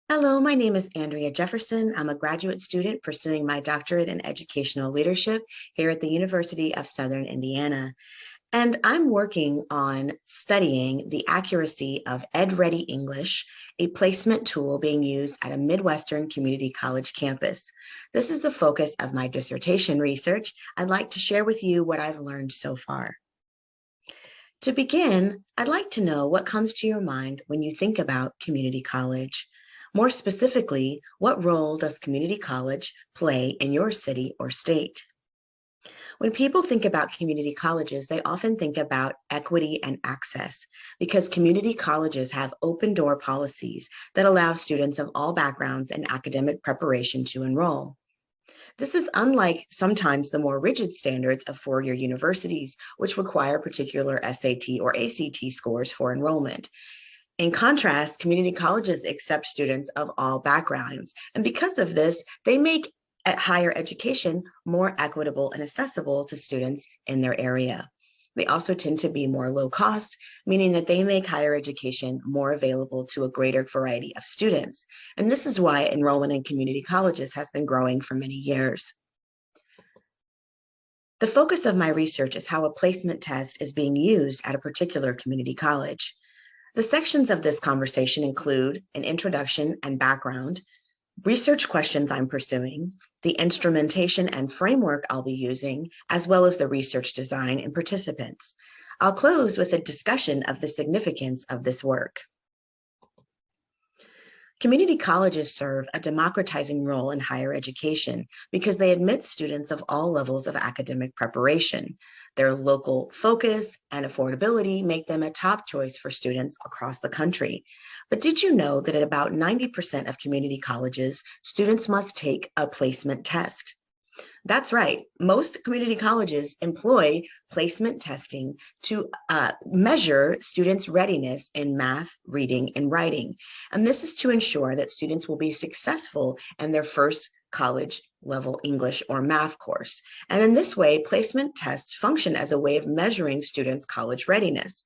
Hello, my name is Andrea Jefferson. I'm a graduate student pursuing my doctorate in educational leadership here at the University of Southern Indiana. And I'm working on studying the accuracy of EdReady English, a placement tool being used at a Midwestern community college campus. This is the focus of my dissertation research. I'd like to share with you what I've learned so far. To begin, I'd like to know what comes to your mind when you think about community college. More specifically, what role does community college play in your city or state? When people think about community colleges, they often think about equity and access because community colleges have open door policies that allow students of all backgrounds and academic preparation to enroll. This is unlike sometimes the more rigid standards of four-year universities, which require particular SAT or ACT scores for enrollment. In contrast, community colleges accept students of all backgrounds, and because of this, they make higher education more equitable and accessible to students in their area. They also tend to be more low cost, meaning that they make higher education more available to a greater variety of students. And this is why enrollment in community colleges has been growing for many years. The focus of my research is how a placement test is being used at a particular community college. The sections of this conversation include an introduction and background, research questions I'm pursuing, the instrumentation and framework I'll be using, as well as the research design and participants. I'll close with a discussion of the significance of this work. Community colleges serve a democratizing role in higher education because they admit students of all levels of academic preparation. Their local focus and affordability make them a top choice for students across the country. But did you know that at about 90% of community colleges, students must take a placement test? That's right. Most community colleges employ placement testing to measure students' readiness in math, reading, and writing. And this is to ensure that students will be successful in their first college level English or math course. And in this way, placement tests function as a way of measuring students' college readiness.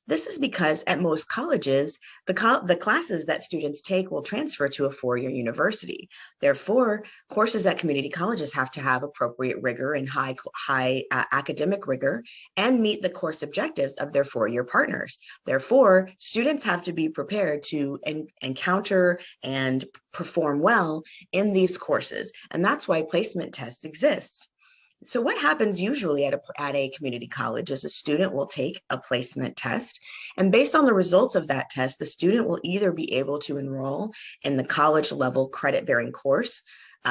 This is because at most colleges, the classes that students take will transfer to a four-year university. Therefore, courses at community colleges have to have appropriate rigor and high academic rigor and meet the course objectives of their four-year partners. Therefore, students have to be prepared to encounter and perform well in these courses. And that's why placement tests exist. So what happens usually at a community college is a student will take a placement test, and based on the results of that test, the student will either be able to enroll in the college level credit-bearing course,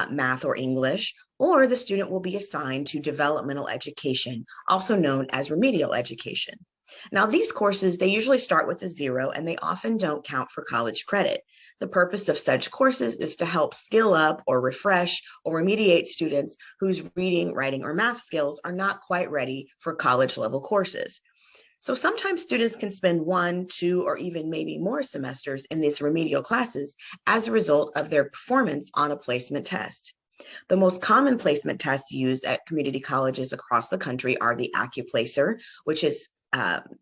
math or English, or the student will be assigned to developmental education, also known as remedial education. Now, these courses, they usually start with a 0 and they often don't count for college credit. The purpose of such courses is to help skill up or refresh or remediate students whose reading, writing, or math skills are not quite ready for college level courses. So sometimes students can spend 1, 2, or even maybe more semesters in these remedial classes as a result of their performance on a placement test. The most common placement tests used at community colleges across the country are the AccuPlacer, which is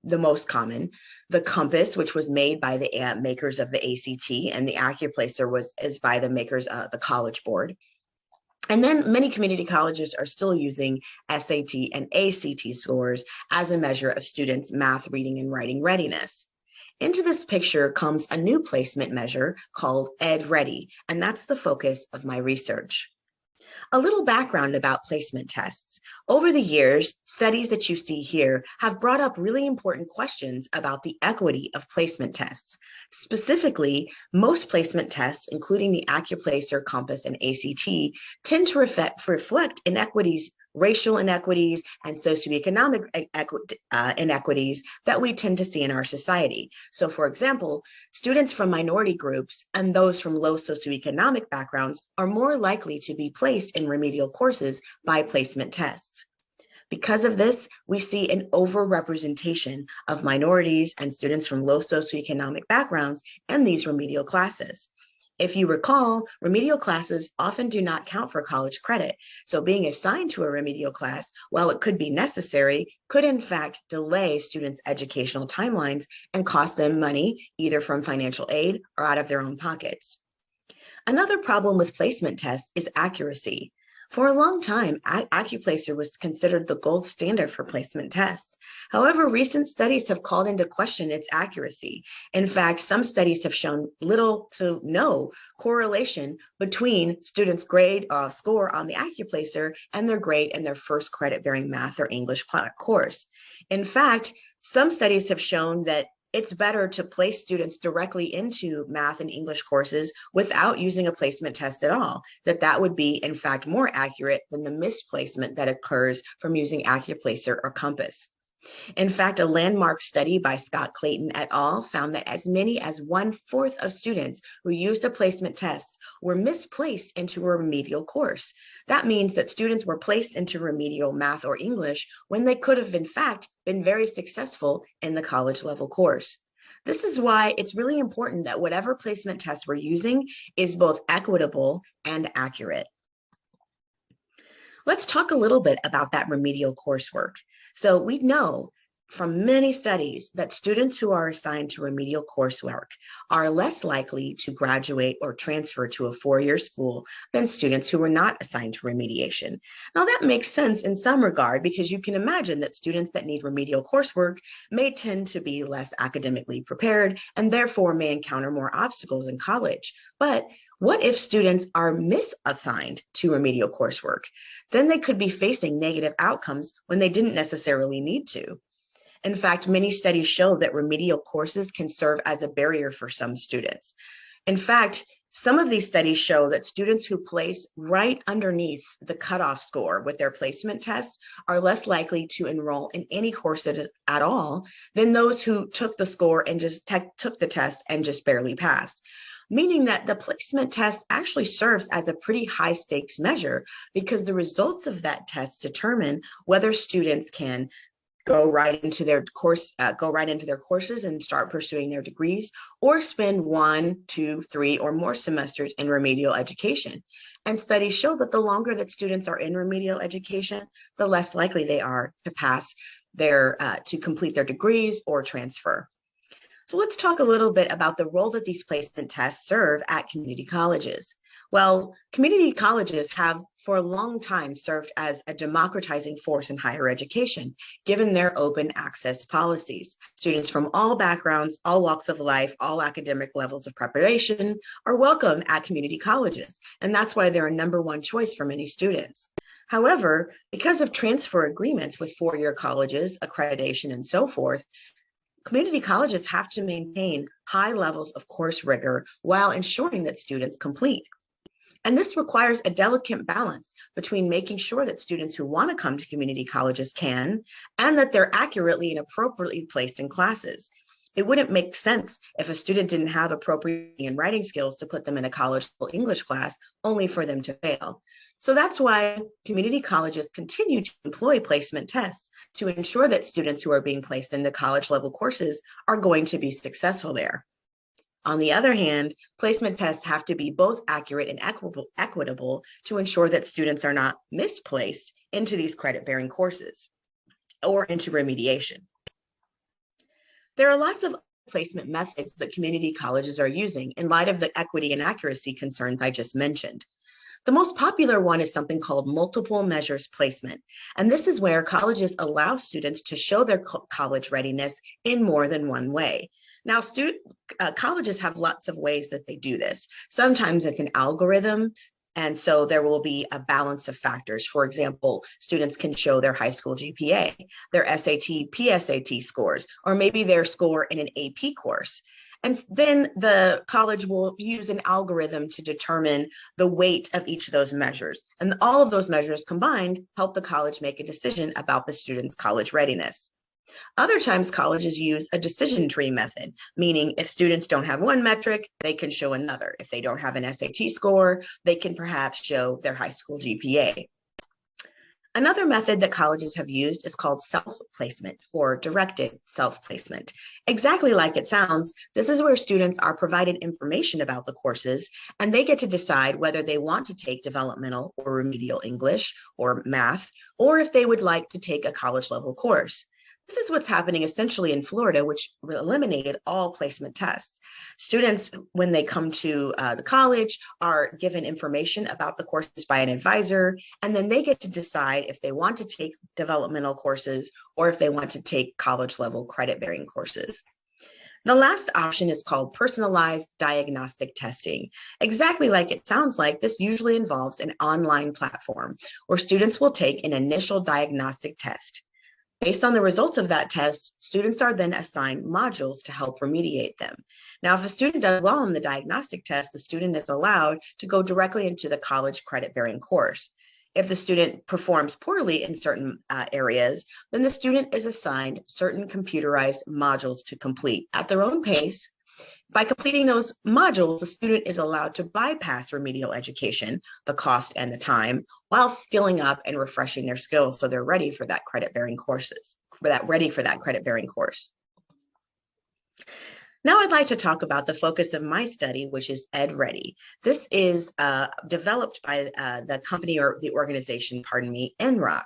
the most common, the Compass, which was made by the makers of the ACT, and the AccuPlacer is by the makers of the College Board. And then many community colleges are still using SAT and ACT scores as a measure of students' math, reading, and writing readiness. Into this picture comes a new placement measure called EdReady, and that's the focus of my research. A little background about placement tests. Over the years, studies that you see here have brought up really important questions about the equity of placement tests. Specifically, most placement tests, including the AccuPlacer, Compass, and ACT, tend to reflect inequities, racial inequities, and socioeconomic inequities that we tend to see in our society. So for example, students from minority groups and those from low socioeconomic backgrounds are more likely to be placed in remedial courses by placement tests. Because of this, we see an overrepresentation of minorities and students from low socioeconomic backgrounds in these remedial classes. If you recall, remedial classes often do not count for college credit. So being assigned to a remedial class, while it could be necessary, could in fact delay students' educational timelines and cost them money, either from financial aid or out of their own pockets. Another problem with placement tests is accuracy. For a long time, Accuplacer was considered the gold standard for placement tests. However, recent studies have called into question its accuracy. In fact, some studies have shown little to no correlation between students' grade score on the Accuplacer and their grade in their first credit-bearing math or English course. In fact, some studies have shown that it's better to place students directly into math and English courses without using a placement test at all, that would be, in fact, more accurate than the misplacement that occurs from using Accuplacer or Compass. In fact, a landmark study by Scott Clayton et al. Found that as many as 1/4 of students who used a placement test were misplaced into a remedial course. That means that students were placed into remedial math or English when they could have, in fact, been very successful in the college level course. This is why it's really important that whatever placement test we're using is both equitable and accurate. Let's talk a little bit about that remedial coursework. So we know from many studies that students who are assigned to remedial coursework are less likely to graduate or transfer to a four-year school than students who were not assigned to remediation. Now that makes sense in some regard because you can imagine that students that need remedial coursework may tend to be less academically prepared and therefore may encounter more obstacles in college. But what if students are misassigned to remedial coursework? Then they could be facing negative outcomes when they didn't necessarily need to. In fact, many studies show that remedial courses can serve as a barrier for some students. In fact, some of these studies show that students who place right underneath the cutoff score with their placement tests are less likely to enroll in any course at all than those who took the score and just took the test and just barely passed. Meaning that the placement test actually serves as a pretty high stakes measure because the results of that test determine whether students can go right into their courses and start pursuing their degrees, or spend 1, 2, 3, or more semesters in remedial education. And studies show that the longer that students are in remedial education, the less likely they are to pass to complete their degrees or transfer. So let's talk a little bit about the role that these placement tests serve at community colleges. Well, community colleges have for a long time served as a democratizing force in higher education, given their open access policies. Students from all backgrounds, all walks of life, all academic levels of preparation are welcome at community colleges, and that's why they're a number one choice for many students. However, because of transfer agreements with four-year colleges, accreditation, and so forth, community colleges have to maintain high levels of course rigor while ensuring that students complete. And this requires a delicate balance between making sure that students who want to come to community colleges can, and that they're accurately and appropriately placed in classes. It wouldn't make sense if a student didn't have appropriate reading and writing skills to put them in a college English class only for them to fail. So that's why community colleges continue to employ placement tests to ensure that students who are being placed into college level courses are going to be successful there. On the other hand, placement tests have to be both accurate and equitable to ensure that students are not misplaced into these credit-bearing courses or into remediation. There are lots of placement methods that community colleges are using in light of the equity and accuracy concerns I just mentioned. The most popular one is something called multiple measures placement. And this is where colleges allow students to show their college readiness in more than one way. Now, colleges have lots of ways that they do this. Sometimes it's an algorithm, and so there will be a balance of factors. For example, students can show their high school GPA, their SAT, PSAT scores, or maybe their score in an AP course. And then the college will use an algorithm to determine the weight of each of those measures. And all of those measures combined help the college make a decision about the student's college readiness. Other times, colleges use a decision tree method, meaning if students don't have one metric, they can show another. If they don't have an SAT score, they can perhaps show their high school GPA. Another method that colleges have used is called self-placement or directed self-placement. Exactly like it sounds, this is where students are provided information about the courses and they get to decide whether they want to take developmental or remedial English or math, or if they would like to take a college level course. This is what's happening essentially in Florida, which eliminated all placement tests. Students, when they come to the college, are given information about the courses by an advisor, and then they get to decide if they want to take developmental courses or if they want to take college-level credit-bearing courses. The last option is called personalized diagnostic testing. Exactly like it sounds like, this usually involves an online platform where students will take an initial diagnostic test. Based on the results of that test, students are then assigned modules to help remediate them. Now, if a student does well on the diagnostic test, the student is allowed to go directly into the college credit-bearing course. If the student performs poorly in certain areas, then the student is assigned certain computerized modules to complete at their own pace. By completing those modules, the student is allowed to bypass remedial education, the cost and the time, while skilling up and refreshing their skills so they're ready for that credit-bearing course. Now I'd like to talk about the focus of my study, which is EdReady. This is developed by the company or the organization, NROC.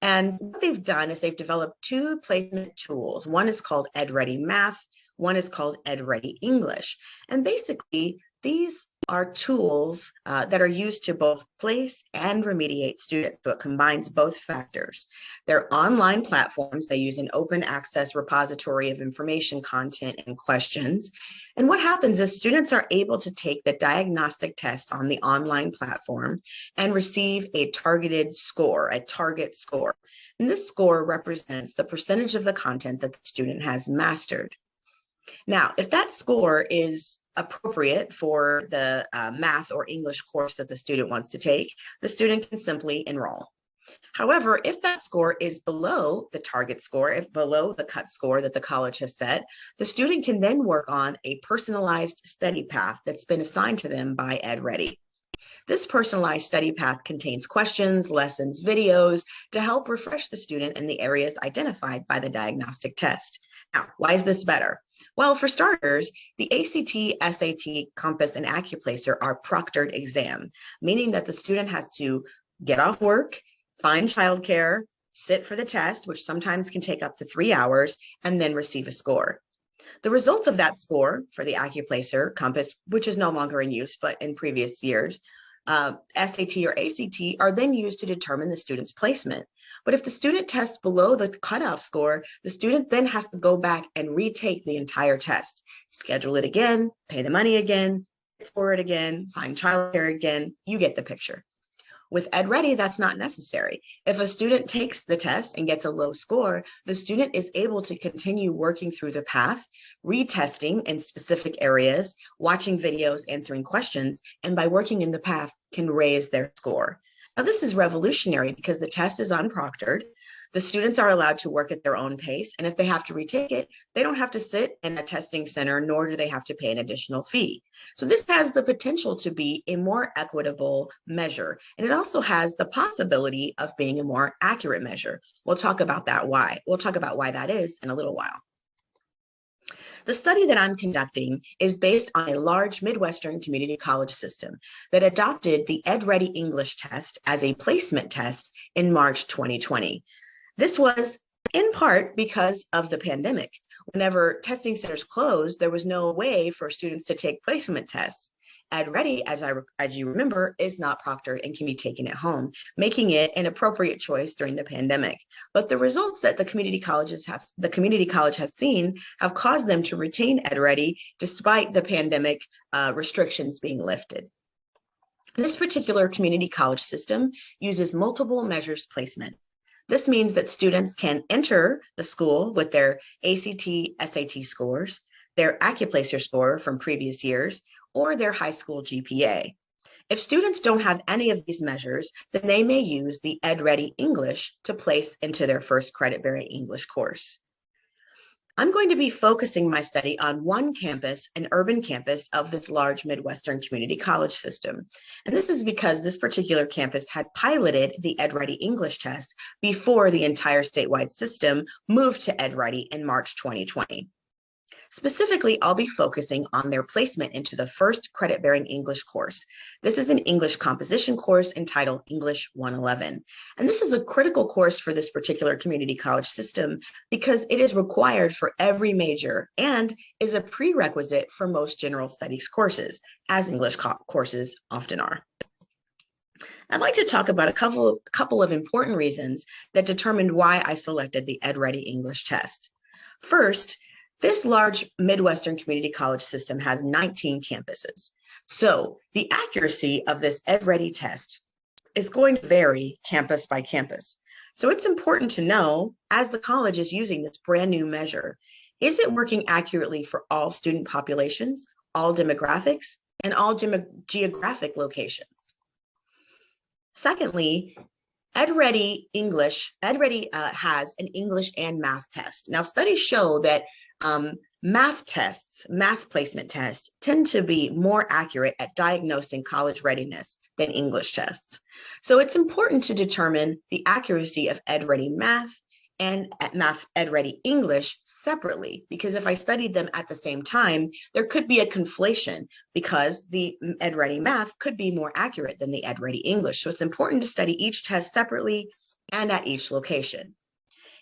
And what they've done is they've developed two placement tools. One is called EdReady Math. One is called EdReady English. And basically, these are tools that are used to both place and remediate students. So it combines both factors. They're online platforms. They use an open access repository of information, content, and questions. And what happens is students are able to take the diagnostic test on the online platform and receive a targeted score, a target score. And this score represents the percentage of the content that the student has mastered. Now, if that score is appropriate for the math or English course that the student wants to take, the student can simply enroll. However, if that score is below the target score, if below the cut score that the college has set, the student can then work on a personalized study path that's been assigned to them by EdReady. This personalized study path contains questions, lessons, videos to help refresh the student in the areas identified by the diagnostic test. Now, why is this better? Well, for starters, the ACT, SAT, Compass, and AccuPlacer are proctored exam, meaning that the student has to get off work, find childcare, sit for the test, which sometimes can take up to 3 hours, and then receive a score. The results of that score for the AccuPlacer, Compass, which is no longer in use, but in previous years, SAT or ACT are then used to determine the student's placement. But if the student tests below the cutoff score, the student then has to go back and retake the entire test, schedule it again, pay the money again, for it again, find childcare again. You get the picture. With EdReady, that's not necessary. If a student takes the test and gets a low score, the student is able to continue working through the path, retesting in specific areas, watching videos, answering questions, and by working in the path can raise their score. Now, this is revolutionary because the test is unproctored. The students are allowed to work at their own pace, and if they have to retake it, they don't have to sit in a testing center, nor do they have to pay an additional fee. So this has the potential to be a more equitable measure, and it also has the possibility of being a more accurate measure. We'll talk about why that is in a little while. The study that I'm conducting is based on a large Midwestern community college system that adopted the EdReady English test as a placement test in March 2020. This was in part because of the pandemic. Whenever testing centers closed, there was no way for students to take placement tests. EdReady, as you remember, is not proctored and can be taken at home, making it an appropriate choice during the pandemic. But the results that the community college has seen have caused them to retain EdReady despite the pandemic restrictions being lifted. This particular community college system uses multiple measures placement. This means that students can enter the school with their ACT, SAT scores, their AccuPlacer score from previous years, or their high school GPA. If students don't have any of these measures, then they may use the EdReady English to place into their first credit-bearing English course. I'm going to be focusing my study on one campus, an urban campus of this large Midwestern community college system. And this is because this particular campus had piloted the EdReady English test before the entire statewide system moved to EdReady in March 2020. Specifically, I'll be focusing on their placement into the first credit-bearing English course. This is an English composition course entitled English 111. And this is a critical course for this particular community college system because it is required for every major and is a prerequisite for most general studies courses, as English courses often are. I'd like to talk about a couple of important reasons that determined why I selected the EdReady English test. First, this large Midwestern community college system has 19 campuses. So the accuracy of this EdReady test is going to vary campus by campus. So it's important to know, as the college is using this brand new measure, is it working accurately for all student populations, all demographics, and all geographic locations? Secondly, EdReady English, has an English and math test. Now, studies show that math placement tests, tend to be more accurate at diagnosing college readiness than English tests. So it's important to determine the accuracy of EdReady Math and EdReady English separately, because if I studied them at the same time, there could be a conflation because the EdReady Math could be more accurate than the EdReady English. So it's important to study each test separately and at each location.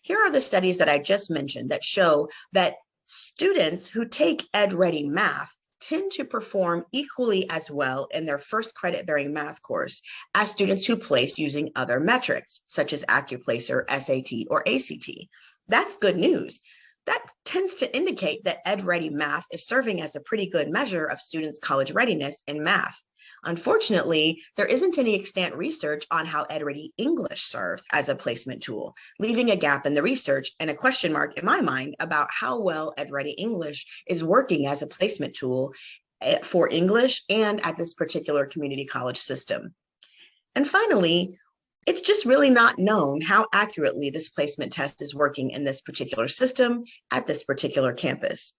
Here are the studies that I just mentioned that show that students who take EdReady Math tend to perform equally as well in their first credit-bearing math course as students who place using other metrics, such as AccuPlacer, SAT, or ACT. That's good news. That tends to indicate that EdReady Math is serving as a pretty good measure of students' college readiness in math. Unfortunately, there isn't any extant research on how EdReady English serves as a placement tool, leaving a gap in the research and a question mark in my mind about how well EdReady English is working as a placement tool for English and at this particular community college system. And finally, it's just really not known how accurately this placement test is working in this particular system at this particular campus.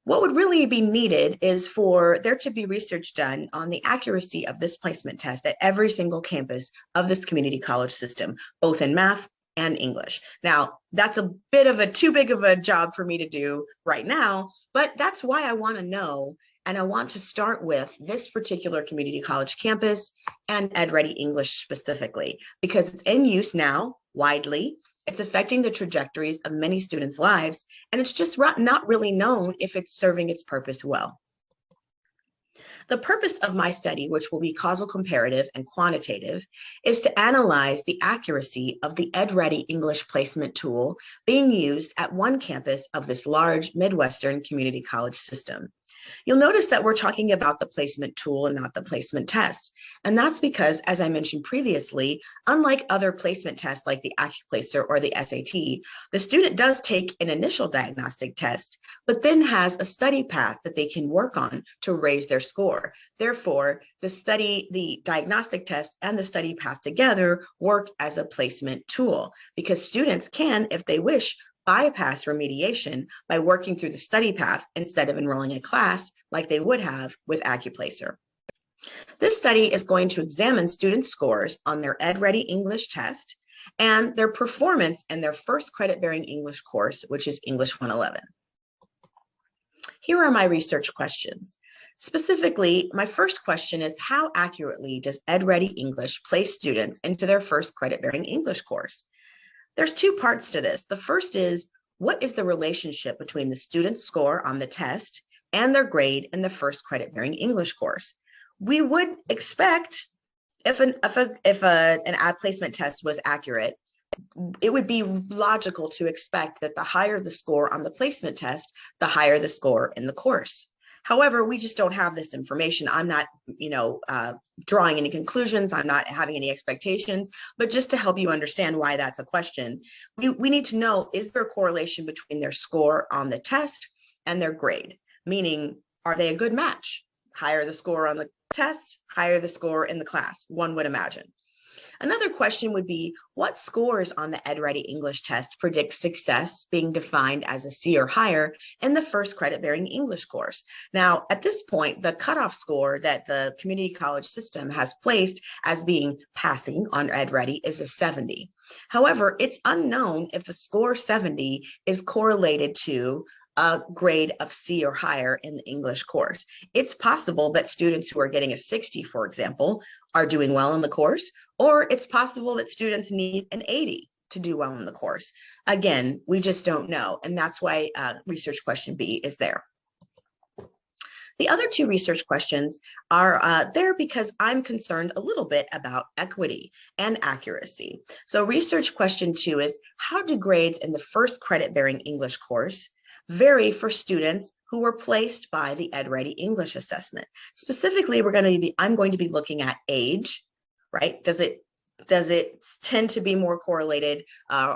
What would really be needed is for there to be research done on the accuracy of this placement test at every single campus of this community college system, both in math and English. Now, that's a bit of a too big of a job for me to do right now, but that's why I want to know, and I want to start with this particular community college campus and EdReady English specifically, because it's in use now widely. It's affecting the trajectories of many students' lives, and it's just not really known if it's serving its purpose well. The purpose of my study, which will be causal comparative and quantitative, is to analyze the accuracy of the EdReady English placement tool being used at one campus of this large Midwestern community college system. You'll notice that we're talking about the placement tool and not the placement test. And that's because, as I mentioned previously, unlike other placement tests like the AccuPlacer or the SAT, the student does take an initial diagnostic test, but then has a study path that they can work on to raise their score. Therefore, the diagnostic test and the study path together work as a placement tool because students can, if they wish, bypass remediation by working through the study path instead of enrolling a class like they would have with AccuPlacer. This study is going to examine students' scores on their EdReady English test and their performance in their first credit-bearing English course, which is English 111. Here are my research questions. Specifically, my first question is, how accurately does EdReady English place students into their first credit-bearing English course? There's two parts to this. The first is, what is the relationship between the student's score on the test and their grade in the first credit-bearing English course? We would expect if an ad placement test was accurate, it would be logical to expect that the higher the score on the placement test, the higher the score in the course. However, we just don't have this information. I'm not, drawing any conclusions. I'm not having any expectations, but just to help you understand why that's a question, we need to know, is there a correlation between their score on the test and their grade? Meaning, are they a good match? Higher the score on the test, higher the score in the class, one would imagine. Another question would be, what scores on the EdReady English test predict success being defined as a C or higher in the first credit-bearing English course? Now, at this point, the cutoff score that the community college system has placed as being passing on EdReady is a 70. However, it's unknown if a score 70 is correlated to a grade of C or higher in the English course. It's possible that students who are getting a 60, for example, are doing well in the course, or it's possible that students need an 80 to do well in the course. Again, we just don't know, and that's why research question B is there. The other two research questions are there because I'm concerned a little bit about equity and accuracy. So research question 2 is, how do grades in the first credit-bearing English course vary for students who were placed by the EdReady English assessment? Specifically, I'm going to be looking at age, right? Does it tend to be more correlated,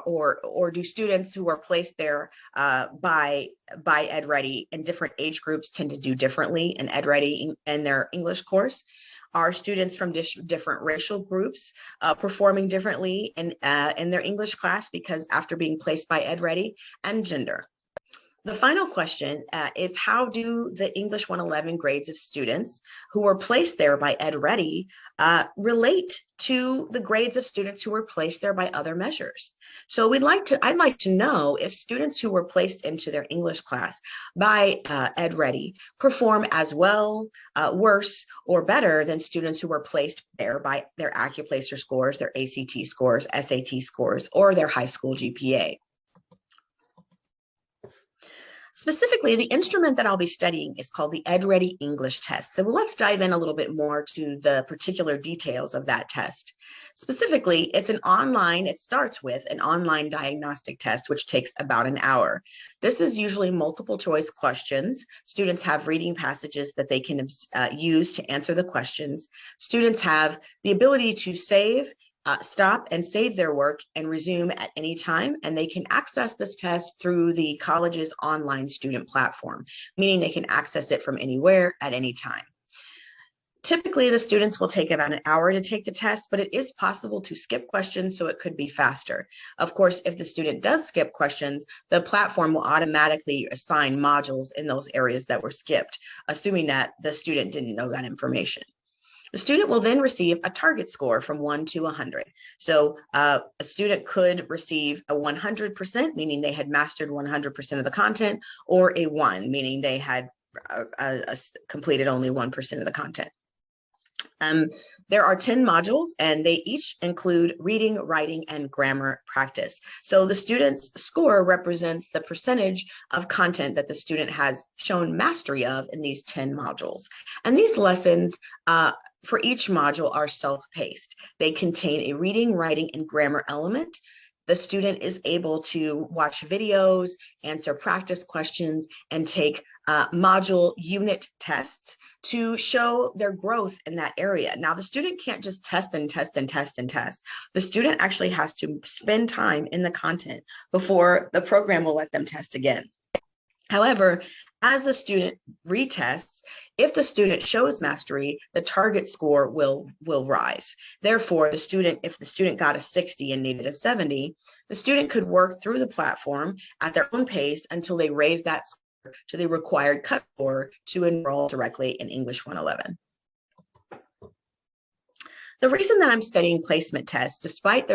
or do students who are placed there by EdReady in different age groups tend to do differently in EdReady in their English course? Are students from different racial groups performing differently in their English class because after being placed by EdReady? And gender. The final question is, how do the English 111 grades of students who were placed there by EdReady relate to the grades of students who were placed there by other measures? So I'd like to know if students who were placed into their English class by EdReady perform as well, worse, or better than students who were placed there by their AccuPlacer scores, their ACT scores, SAT scores, or their high school GPA. Specifically, the instrument that I'll be studying is called the EdReady English test. So let's dive in a little bit more to the particular details of that test. Specifically, it starts with an online diagnostic test, which takes about an hour. This is usually multiple choice questions. Students have reading passages that they can use to answer the questions. Students have the ability to stop and save their work and resume at any time, and they can access this test through the college's online student platform, meaning they can access it from anywhere at any time. Typically, the students will take about an hour to take the test, but it is possible to skip questions, so it could be faster. Of course, if the student does skip questions, the platform will automatically assign modules in those areas that were skipped, assuming that the student didn't know that information. The student will then receive a target score from 1 to 100. So a student could receive a 100%, meaning they had mastered 100% of the content, or a 1, meaning they had completed only 1% of the content. There are 10 modules, and they each include reading, writing, and grammar practice. So the student's score represents the percentage of content that the student has shown mastery of in these 10 modules. And these lessons for each module are self-paced. They contain a reading, writing, and grammar element. The student is able to watch videos, answer practice questions, and take module unit tests to show their growth in that area. Now, the student can't just test and test and test and test. The student actually has to spend time in the content before the program will let them test again. However, as the student retests, if the student shows mastery, the target score will rise. Therefore, if the student got a 60 and needed a 70, the student could work through the platform at their own pace until they raise that score to the required cut score to enroll directly in English 111. The reason that I'm studying placement tests, despite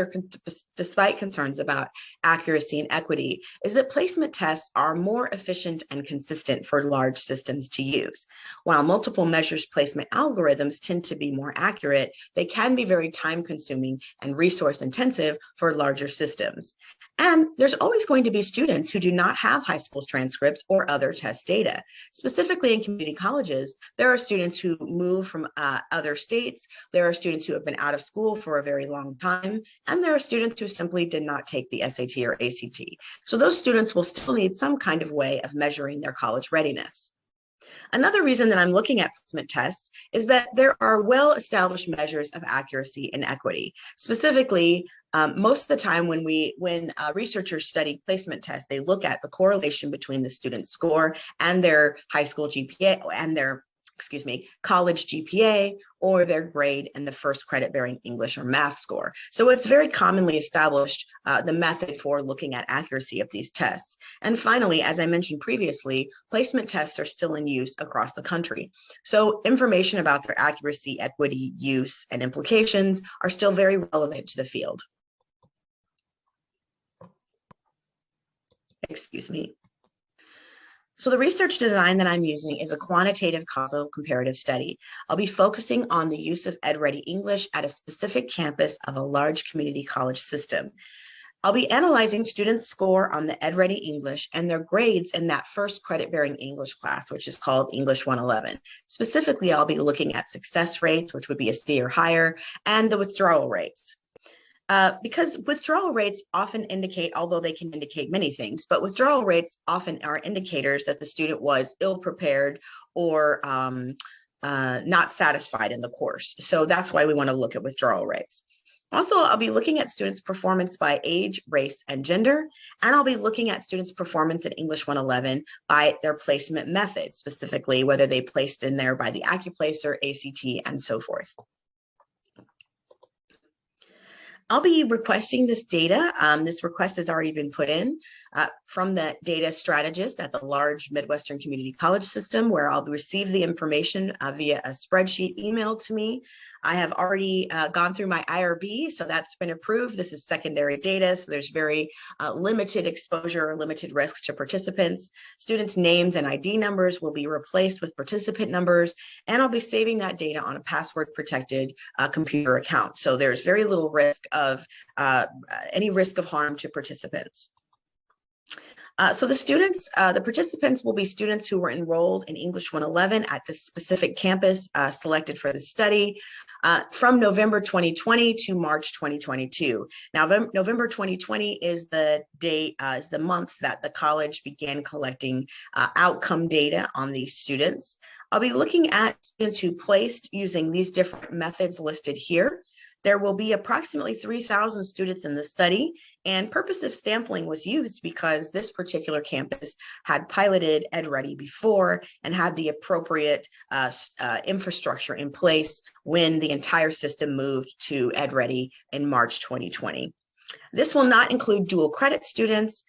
concerns about accuracy and equity, is that placement tests are more efficient and consistent for large systems to use. While multiple measures placement algorithms tend to be more accurate, they can be very time-consuming and resource-intensive for larger systems. And there's always going to be students who do not have high school transcripts or other test data. Specifically in community colleges, there are students who move from other states, there are students who have been out of school for a very long time, and there are students who simply did not take the SAT or ACT. So those students will still need some kind of way of measuring their college readiness. Another reason that I'm looking at placement tests is that there are well-established measures of accuracy and equity. Specifically, most of the time when researchers study placement tests, they look at the correlation between the student's score and their high school GPA and their college GPA, or their grade in the first credit-bearing English or math score. So it's very commonly established, the method for looking at accuracy of these tests. And finally, as I mentioned previously, placement tests are still in use across the country. So information about their accuracy, equity, use, and implications are still very relevant to the field. Excuse me. So the research design that I'm using is a quantitative causal comparative study. I'll be focusing on the use of EdReady English at a specific campus of a large community college system. I'll be analyzing students' score on the EdReady English and their grades in that first credit-bearing English class, which is called English 111. Specifically, I'll be looking at success rates, which would be a C or higher, and the withdrawal rates. Because withdrawal rates often indicate, although they can indicate many things, but withdrawal rates often are indicators that the student was ill-prepared or not satisfied in the course. So that's why we want to look at withdrawal rates. Also, I'll be looking at students' performance by age, race, and gender, and I'll be looking at students' performance in English 111 by their placement method, specifically whether they placed in there by the AccuPlacer, ACT, and so forth. I'll be requesting this data. This request has already been put in from the data strategist at the large Midwestern community college system, where I'll receive the information via a spreadsheet emailed to me. I have already gone through my IRB, so that's been approved. This is secondary data, so there's very limited exposure or limited risks to participants. Students' names and ID numbers will be replaced with participant numbers, and I'll be saving that data on a password-protected computer account. So there's very little risk of any risk of harm to participants. So the participants will be students who were enrolled in English 111 at the specific campus selected for the study from November 2020 to March 2022. Now, November 2020 is the date, is the month that the college began collecting outcome data on these students. I'll be looking at students who placed using these different methods listed here. There will be approximately 3,000 students in the study, and purposive sampling was used because this particular campus had piloted EdReady before and had the appropriate infrastructure in place when the entire system moved to EdReady in March 2020. This will not include dual credit students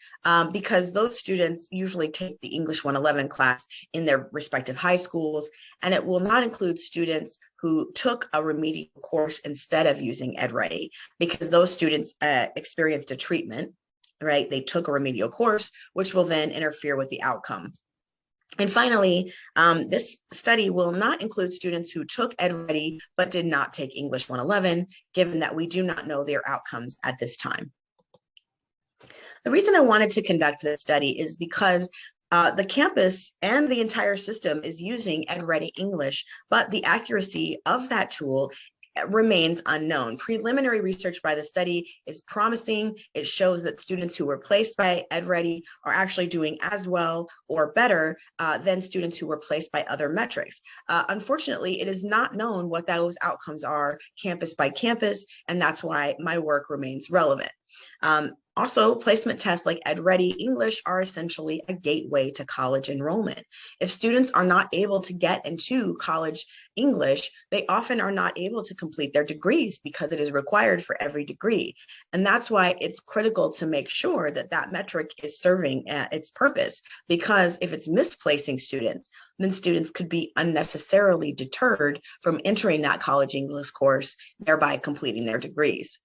because those students usually take the English 111 class in their respective high schools, and it will not include students who took a remedial course instead of using EdReady because those students experienced a treatment, right? They took a remedial course, which will then interfere with the outcome. And finally, this study will not include students who took EdReady but did not take English 111, given that we do not know their outcomes at this time. The reason I wanted to conduct this study is because the campus and the entire system is using EdReady English, but the accuracy of that tool remains unknown. Preliminary research by the study is promising. It shows that students who were placed by EdReady are actually doing as well or better than students who were placed by other metrics. Unfortunately, it is not known what those outcomes are campus by campus, and that's why my work remains relevant. Also, placement tests like EdReady English are essentially a gateway to college enrollment. If students are not able to get into college English, they often are not able to complete their degrees because it is required for every degree. And that's why it's critical to make sure that that metric is serving its purpose, because if it's misplacing students, then students could be unnecessarily deterred from entering that college English course, thereby completing their degrees.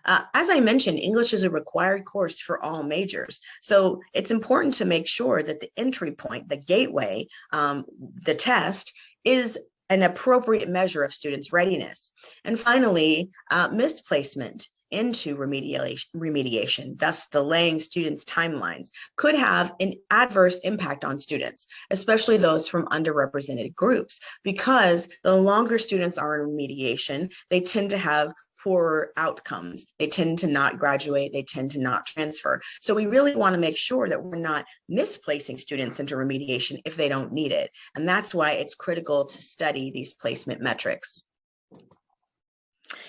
As I mentioned, English is a required course for all majors. So it's important to make sure that the entry point, the gateway, the test is an appropriate measure of students' readiness. And finally, misplacement into remediation, thus delaying students' timelines, could have an adverse impact on students, especially those from underrepresented groups, because the longer students are in remediation, they tend to have poor outcomes. They tend to not graduate, they tend to not transfer. So we really want to make sure that we're not misplacing students into remediation if they don't need it. And that's why it's critical to study these placement metrics.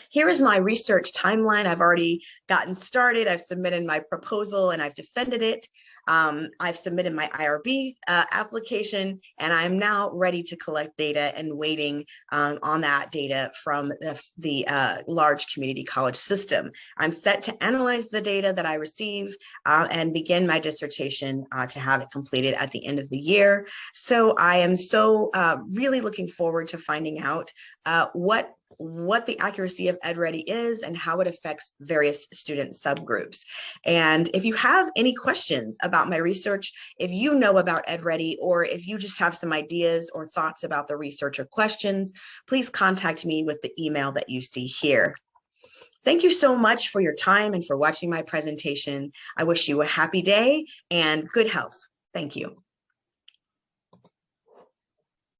Here is my research timeline. I've already gotten started. I've submitted my proposal and I've defended it. I've submitted my IRB application, and I'm now ready to collect data and waiting on that data from the large community college system. I'm set to analyze the data that I receive and begin my dissertation to have it completed at the end of the year. So I am really looking forward to finding out what what the accuracy of EdReady is and how it affects various student subgroups. And if you have any questions about my research, if you know about EdReady, or if you just have some ideas or thoughts about the research or questions, please contact me with the email that you see here. Thank you so much for your time and for watching my presentation. I wish you a happy day and good health. Thank you.